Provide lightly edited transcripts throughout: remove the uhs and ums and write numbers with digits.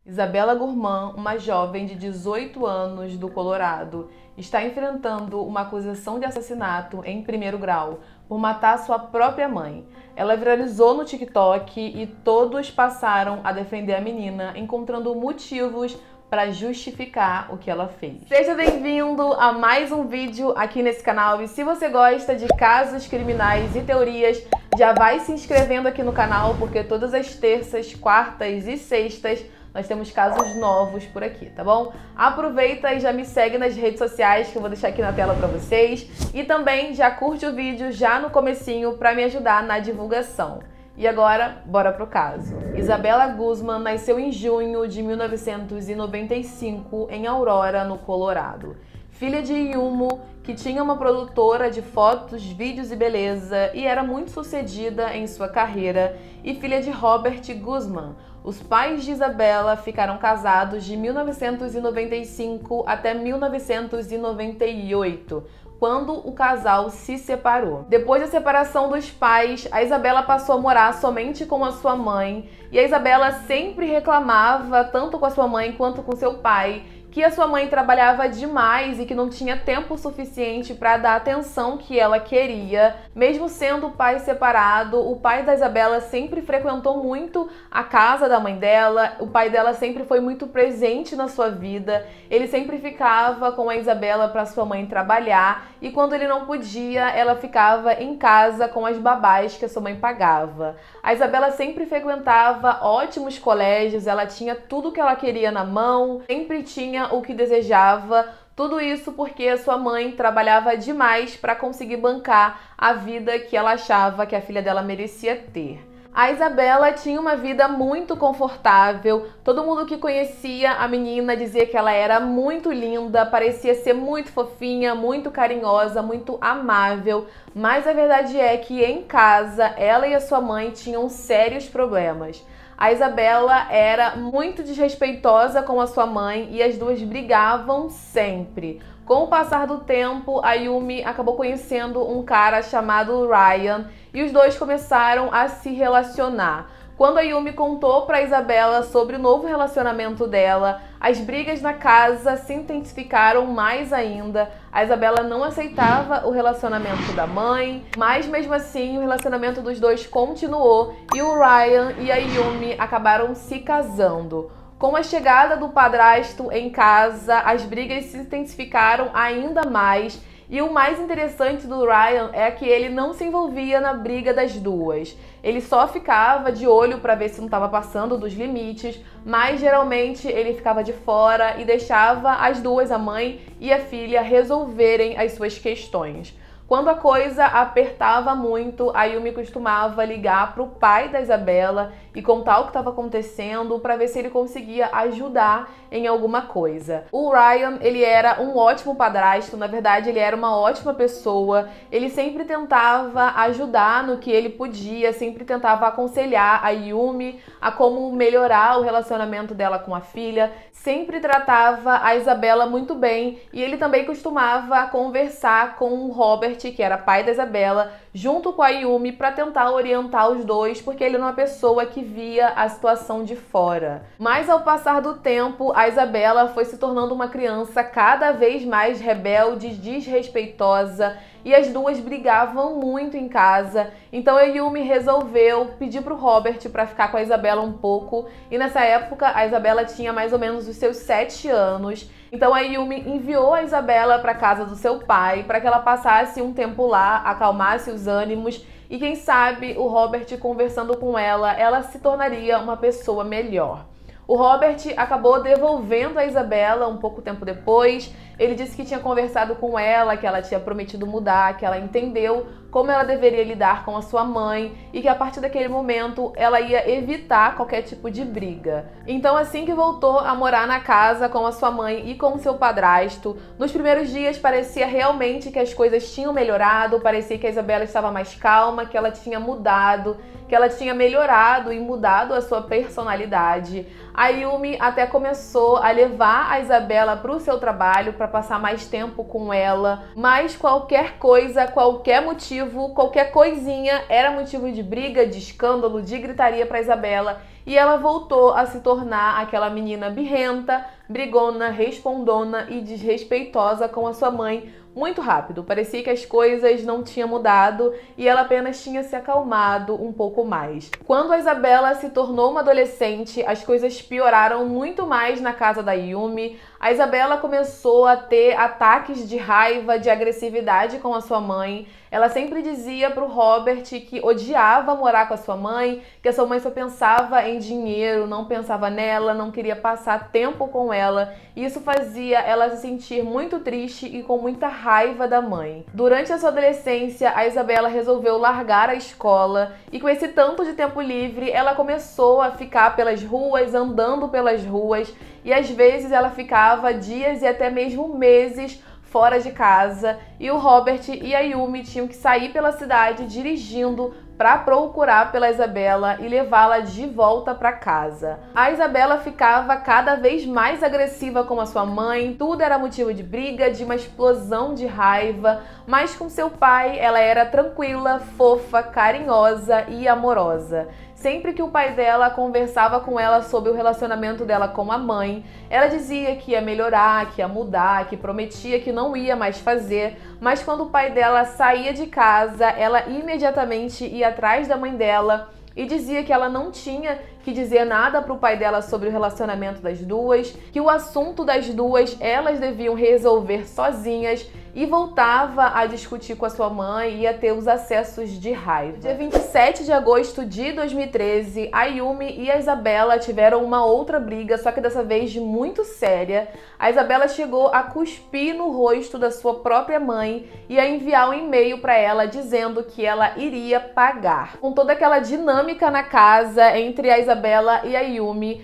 Isabela Guzmán, uma jovem de 18 anos do Colorado, está enfrentando uma acusação de assassinato em primeiro grau por matar sua própria mãe. Ela viralizou no TikTok e todos passaram a defender a menina, encontrando motivos para justificar o que ela fez. Seja bem-vindo a mais um vídeo aqui nesse canal e se você gosta de casos criminais e teorias, já vai se inscrevendo aqui no canal porque todas as terças, quartas e sextas nós temos casos novos por aqui, tá bom? Aproveita e já me segue nas redes sociais que eu vou deixar aqui na tela pra vocês. E também já curte o vídeo já no comecinho pra me ajudar na divulgação. E agora, bora pro caso. Isabela Guzmán nasceu em junho de 1995 em Aurora, no Colorado. Filha de Yumo, que tinha uma produtora de fotos, vídeos e beleza e era muito sucedida em sua carreira, e filha de Robert Guzmán. Os pais de Isabela ficaram casados de 1995 até 1998, quando o casal se separou. Depois da separação dos pais, a Isabela passou a morar somente com a sua mãe, e a Isabela sempre reclamava, tanto com a sua mãe quanto com seu pai, que a sua mãe trabalhava demais e que não tinha tempo suficiente para dar a atenção que ela queria. Mesmo sendo o pai separado, o pai da Isabela sempre frequentou muito a casa da mãe dela, o pai dela sempre foi muito presente na sua vida, ele sempre ficava com a Isabela para sua mãe trabalhar e quando ele não podia, ela ficava em casa com as babás que a sua mãe pagava. A Isabela sempre frequentava ótimos colégios, ela tinha tudo que ela queria na mão, sempre tinha o que desejava, tudo isso porque a sua mãe trabalhava demais para conseguir bancar a vida que ela achava que a filha dela merecia ter. A Isabela tinha uma vida muito confortável, todo mundo que conhecia a menina dizia que ela era muito linda, parecia ser muito fofinha, muito carinhosa, muito amável, mas a verdade é que em casa ela e a sua mãe tinham sérios problemas. A Isabela era muito desrespeitosa com a sua mãe e as duas brigavam sempre. Com o passar do tempo, a Yumi acabou conhecendo um cara chamado Ryan e os dois começaram a se relacionar. Quando a Yumi contou para Isabela sobre o novo relacionamento dela, as brigas na casa se intensificaram mais ainda. A Isabela não aceitava o relacionamento da mãe, mas mesmo assim o relacionamento dos dois continuou e o Ryan e a Yumi acabaram se casando. Com a chegada do padrasto em casa, as brigas se intensificaram ainda mais. E o mais interessante do Ryan é que ele não se envolvia na briga das duas. Ele só ficava de olho para ver se não estava passando dos limites, mas geralmente ele ficava de fora e deixava as duas, a mãe e a filha, resolverem as suas questões. Quando a coisa apertava muito, a Yumi costumava ligar para o pai da Isabela e contar o que estava acontecendo para ver se ele conseguia ajudar em alguma coisa. O Ryan, ele era um ótimo padrasto, na verdade ele era uma ótima pessoa, ele sempre tentava ajudar no que ele podia, sempre tentava aconselhar a Yumi a como melhorar o relacionamento dela com a filha, sempre tratava a Isabela muito bem e ele também costumava conversar com o Robert, que era pai da Isabela, junto com a Yumi para tentar orientar os dois, porque ele era uma pessoa que via a situação de fora. Mas ao passar do tempo, a Isabela foi se tornando uma criança cada vez mais rebelde, desrespeitosa, e as duas brigavam muito em casa. Então a Yumi resolveu pedir pro Robert para ficar com a Isabela um pouco, e nessa época a Isabela tinha mais ou menos os seus 7 anos. Então a Yumi enviou a Isabela para casa do seu pai para que ela passasse um tempo lá, acalmasse os ânimos e quem sabe o Robert conversando com ela se tornaria uma pessoa melhor. O Robert acabou devolvendo a Isabela um pouco tempo depois. Ele disse que tinha conversado com ela, que ela tinha prometido mudar, que ela entendeu como ela deveria lidar com a sua mãe e que a partir daquele momento ela ia evitar qualquer tipo de briga. Então assim que voltou a morar na casa com a sua mãe e com o seu padrasto, nos primeiros dias parecia realmente que as coisas tinham melhorado, parecia que a Isabela estava mais calma, que ela tinha mudado, que ela tinha melhorado e mudado a sua personalidade. A Yumi até começou a levar a Isabela para o seu trabalho, para passar mais tempo com ela, mas qualquer coisa, qualquer motivo, qualquer coisinha era motivo de briga, de escândalo, de gritaria para Isabela e ela voltou a se tornar aquela menina birrenta, brigona, respondona e desrespeitosa com a sua mãe muito rápido. Parecia que as coisas não tinham mudado e ela apenas tinha se acalmado um pouco mais. Quando a Isabela se tornou uma adolescente, as coisas pioraram muito mais na casa da Yumi. A Isabela começou a ter ataques de raiva, de agressividade com a sua mãe. Ela sempre dizia pro Robert que odiava morar com a sua mãe, que a sua mãe só pensava em dinheiro, não pensava nela, não queria passar tempo com ela. E isso fazia ela se sentir muito triste e com muita raiva da mãe. Durante a sua adolescência, a Isabela resolveu largar a escola e com esse tanto de tempo livre, ela começou a ficar pelas ruas, andando pelas ruas, e às vezes ela ficava dias e até mesmo meses fora de casa, e o Robert e a Yumi tinham que sair pela cidade dirigindo para procurar pela Isabela e levá-la de volta para casa. A Isabela ficava cada vez mais agressiva com a sua mãe, tudo era motivo de briga, de uma explosão de raiva, mas com seu pai ela era tranquila, fofa, carinhosa e amorosa. Sempre que o pai dela conversava com ela sobre o relacionamento dela com a mãe, ela dizia que ia melhorar, que ia mudar, que prometia que não ia mais fazer, mas quando o pai dela saía de casa, ela imediatamente ia atrás da mãe dela e dizia que ela não tinha que dizer nada para o pai dela sobre o relacionamento das duas, que o assunto das duas elas deviam resolver sozinhas, e voltava a discutir com a sua mãe e ia ter os acessos de raiva. Dia 27 de agosto de 2013, a Yumi e a Isabela tiveram uma outra briga, só que dessa vez muito séria. A Isabela chegou a cuspir no rosto da sua própria mãe e a enviar um e-mail para ela dizendo que ela iria pagar. Com toda aquela dinâmica na casa entre a Isabela e a Yumi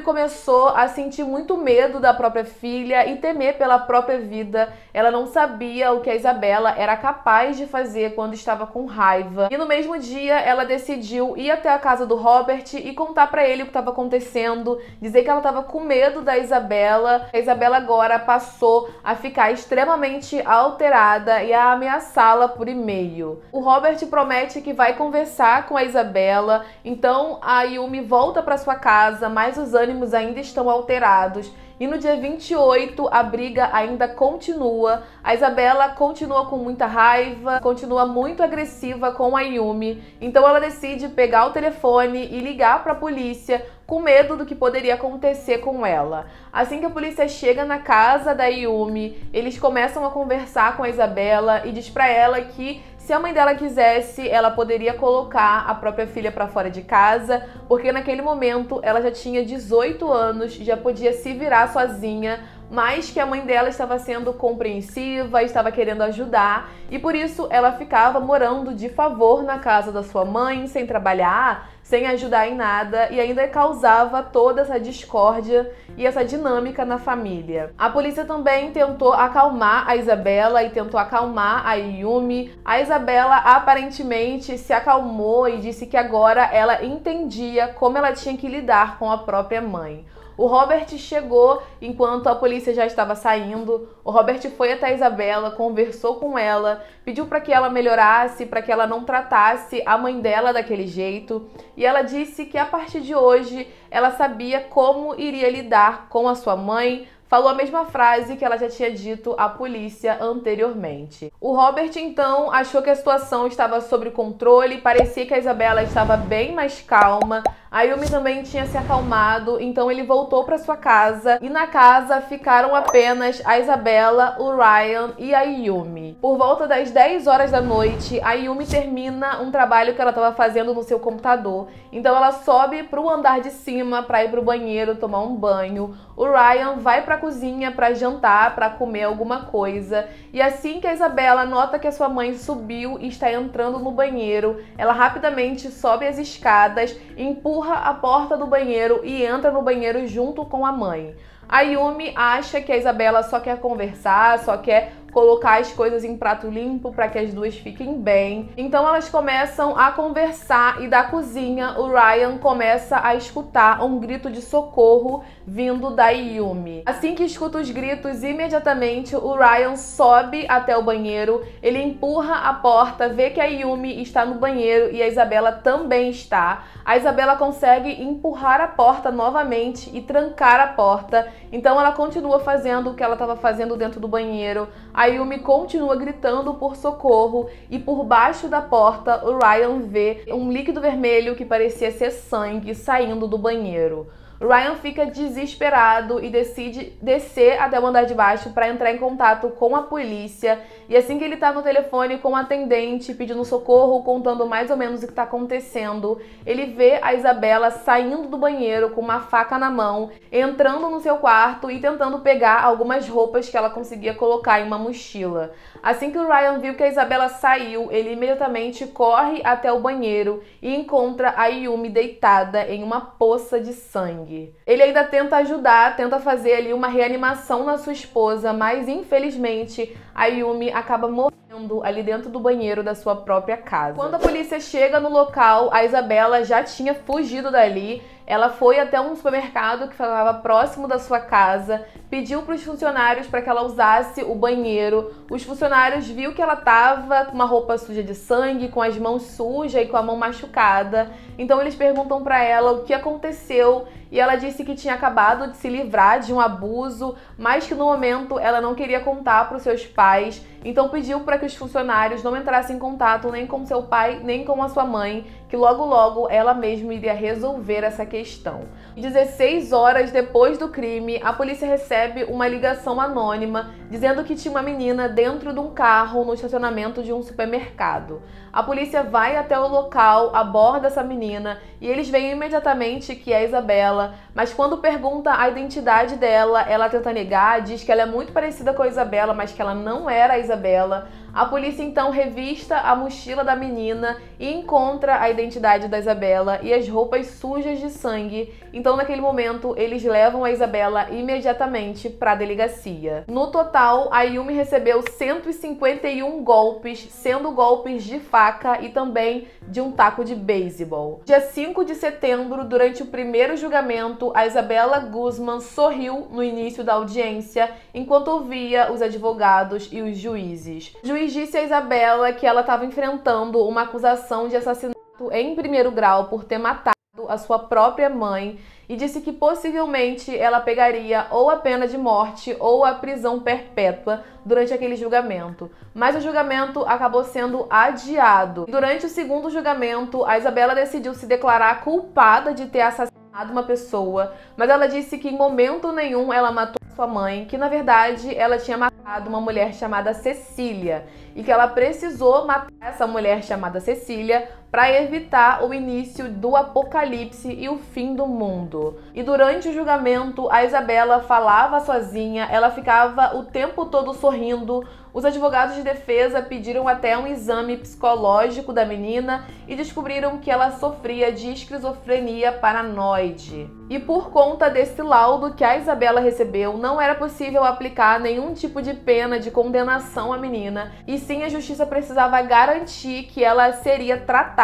começou a sentir muito medo da própria filha e temer pela própria vida. Ela não sabia o que a Isabela era capaz de fazer quando estava com raiva. E no mesmo dia, ela decidiu ir até a casa do Robert e contar pra ele o que estava acontecendo, dizer que ela estava com medo da Isabela. A Isabela agora passou a ficar extremamente alterada e a ameaçá-la por e-mail. O Robert promete que vai conversar com a Isabela, então a Yumi volta para sua casa, mas os ânimos ainda estão alterados. E no dia 28, a briga ainda continua. A Isabela continua com muita raiva, continua muito agressiva com a Yumi. Então ela decide pegar o telefone e ligar para a polícia com medo do que poderia acontecer com ela. Assim que a polícia chega na casa da Yumi, eles começam a conversar com a Isabela e diz para ela que se a mãe dela quisesse, ela poderia colocar a própria filha para fora de casa, porque naquele momento ela já tinha 18 anos, já podia se virar sozinha, mas que a mãe dela estava sendo compreensiva, estava querendo ajudar, e por isso ela ficava morando de favor na casa da sua mãe, sem trabalhar, sem ajudar em nada, e ainda causava toda essa discórdia e essa dinâmica na família. A polícia também tentou acalmar a Isabela e tentou acalmar a Yumi. A Isabela aparentemente se acalmou e disse que agora ela entendia como ela tinha que lidar com a própria mãe. O Robert chegou enquanto a polícia já estava saindo. O Robert foi até a Isabela, conversou com ela, pediu para que ela melhorasse, para que ela não tratasse a mãe dela daquele jeito. E ela disse que a partir de hoje ela sabia como iria lidar com a sua mãe. Falou a mesma frase que ela já tinha dito à polícia anteriormente. O Robert, então, achou que a situação estava sob controle, parecia que a Isabela estava bem mais calma. A Yumi também tinha se acalmado, então ele voltou para sua casa e na casa ficaram apenas a Isabela, o Ryan e a Yumi. Por volta das 10 horas da noite, a Yumi termina um trabalho que ela estava fazendo no seu computador, então ela sobe para o andar de cima para ir para o banheiro tomar um banho. O Ryan vai para a cozinha para jantar, para comer alguma coisa, e assim que a Isabela nota que a sua mãe subiu e está entrando no banheiro, ela rapidamente sobe as escadas, empurra a porta do banheiro e entra no banheiro junto com a mãe. A Yumi acha que a Isabela só quer conversar, só quer colocar as coisas em prato limpo para que as duas fiquem bem. Então elas começam a conversar e da cozinha o Ryan começa a escutar um grito de socorro vindo da Yumi. Assim que escuta os gritos, imediatamente o Ryan sobe até o banheiro, ele empurra a porta, vê que a Yumi está no banheiro e a Isabela também está. A Isabela consegue empurrar a porta novamente e trancar a porta, então ela continua fazendo o que ela estava fazendo dentro do banheiro. A Yumi continua gritando por socorro e por baixo da porta o Ryan vê um líquido vermelho que parecia ser sangue saindo do banheiro. Ryan fica desesperado e decide descer até o andar de baixo para entrar em contato com a polícia. E assim que ele está no telefone com o atendente pedindo socorro, contando mais ou menos o que está acontecendo, ele vê a Isabela saindo do banheiro com uma faca na mão, entrando no seu quarto e tentando pegar algumas roupas que ela conseguia colocar em uma mochila. Assim que o Ryan viu que a Isabela saiu, ele imediatamente corre até o banheiro e encontra a Yumi deitada em uma poça de sangue. Ele ainda tenta ajudar, tenta fazer ali uma reanimação na sua esposa, mas infelizmente a Yumi acaba morrendo ali dentro do banheiro da sua própria casa. Quando a polícia chega no local, a Isabela já tinha fugido dali. Ela foi até um supermercado que ficava próximo da sua casa, pediu para os funcionários para que ela usasse o banheiro. Os funcionários viram que ela estava com uma roupa suja de sangue, com as mãos sujas e com a mão machucada. Então eles perguntam para ela o que aconteceu e ela disse que tinha acabado de se livrar de um abuso, mas que no momento ela não queria contar para os seus pais. Então pediu para que os funcionários não entrassem em contato nem com seu pai, nem com a sua mãe, que logo logo ela mesma iria resolver essa questão. 16 horas depois do crime, a polícia recebe uma ligação anônima dizendo que tinha uma menina dentro de um carro no estacionamento de um supermercado. A polícia vai até o local, aborda essa menina e eles veem imediatamente que é a Isabela, mas quando pergunta a identidade dela, ela tenta negar, diz que ela é muito parecida com a Isabela, mas que ela não era a Isabela. A polícia então revista a mochila da menina e encontra a identidade da Isabela e as roupas sujas de sangue. Então naquele momento eles levam a Isabela imediatamente para a delegacia. No total, a Yumi recebeu 151 golpes, sendo golpes de faca e também de um taco de beisebol. Dia 5 de setembro, durante o primeiro julgamento, a Isabela Guzman sorriu no início da audiência enquanto ouvia os advogados e os juízes. O juiz disse a Isabela que ela estava enfrentando uma acusação de assassinato em primeiro grau por ter matado a sua própria mãe e disse que possivelmente ela pegaria ou a pena de morte ou a prisão perpétua durante aquele julgamento. Mas o julgamento acabou sendo adiado. Durante o segundo julgamento, a Isabela decidiu se declarar culpada de ter assassinado uma pessoa, mas ela disse que em momento nenhum ela matou sua mãe, que na verdade ela tinha matado uma mulher chamada Cecília e que ela precisou matar essa mulher chamada Cecília para evitar o início do apocalipse e o fim do mundo. E durante o julgamento, a Isabela falava sozinha, ela ficava o tempo todo sorrindo. Os advogados de defesa pediram até um exame psicológico da menina e descobriram que ela sofria de esquizofrenia paranoide. E por conta desse laudo que a Isabela recebeu, não era possível aplicar nenhum tipo de pena de condenação à menina, e sim a justiça precisava garantir que ela seria tratada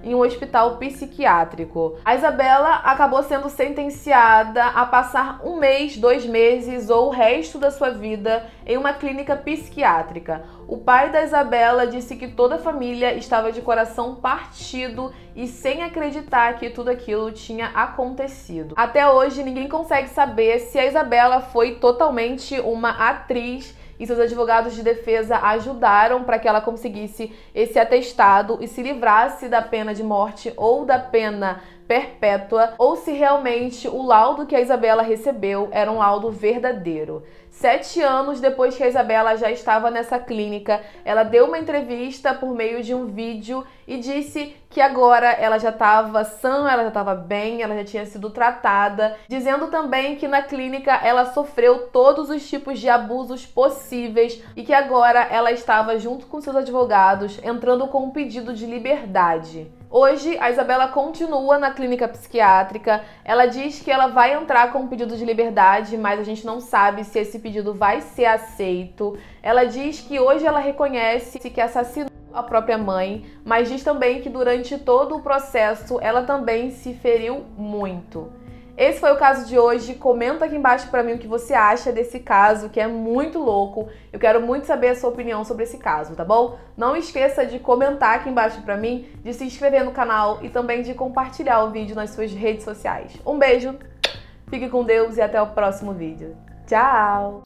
em um hospital psiquiátrico. A Isabela acabou sendo sentenciada a passar 1 mês, 2 meses ou o resto da sua vida em uma clínica psiquiátrica. O pai da Isabela disse que toda a família estava de coração partido e sem acreditar que tudo aquilo tinha acontecido. Até hoje, ninguém consegue saber se a Isabela foi totalmente uma atriz e seus advogados de defesa ajudaram para que ela conseguisse esse atestado e se livrasse da pena de morte ou da pena perpétua, ou se realmente o laudo que a Isabela recebeu era um laudo verdadeiro. 7 anos depois que a Isabela já estava nessa clínica, ela deu uma entrevista por meio de um vídeo e disse que agora ela já estava sã, ela já estava bem, ela já tinha sido tratada, dizendo também que na clínica ela sofreu todos os tipos de abusos possíveis e que agora ela estava junto com seus advogados entrando com um pedido de liberdade. Hoje, a Isabela continua na clínica psiquiátrica. Ela diz que ela vai entrar com um pedido de liberdade, mas a gente não sabe se esse pedido vai ser aceito. Ela diz que hoje ela reconhece que assassinou a própria mãe, mas diz também que durante todo o processo ela também se feriu muito. Esse foi o caso de hoje. Comenta aqui embaixo pra mim o que você acha desse caso, que é muito louco. Eu quero muito saber a sua opinião sobre esse caso, tá bom? Não esqueça de comentar aqui embaixo pra mim, de se inscrever no canal e também de compartilhar o vídeo nas suas redes sociais. Um beijo, fique com Deus e até o próximo vídeo. Tchau!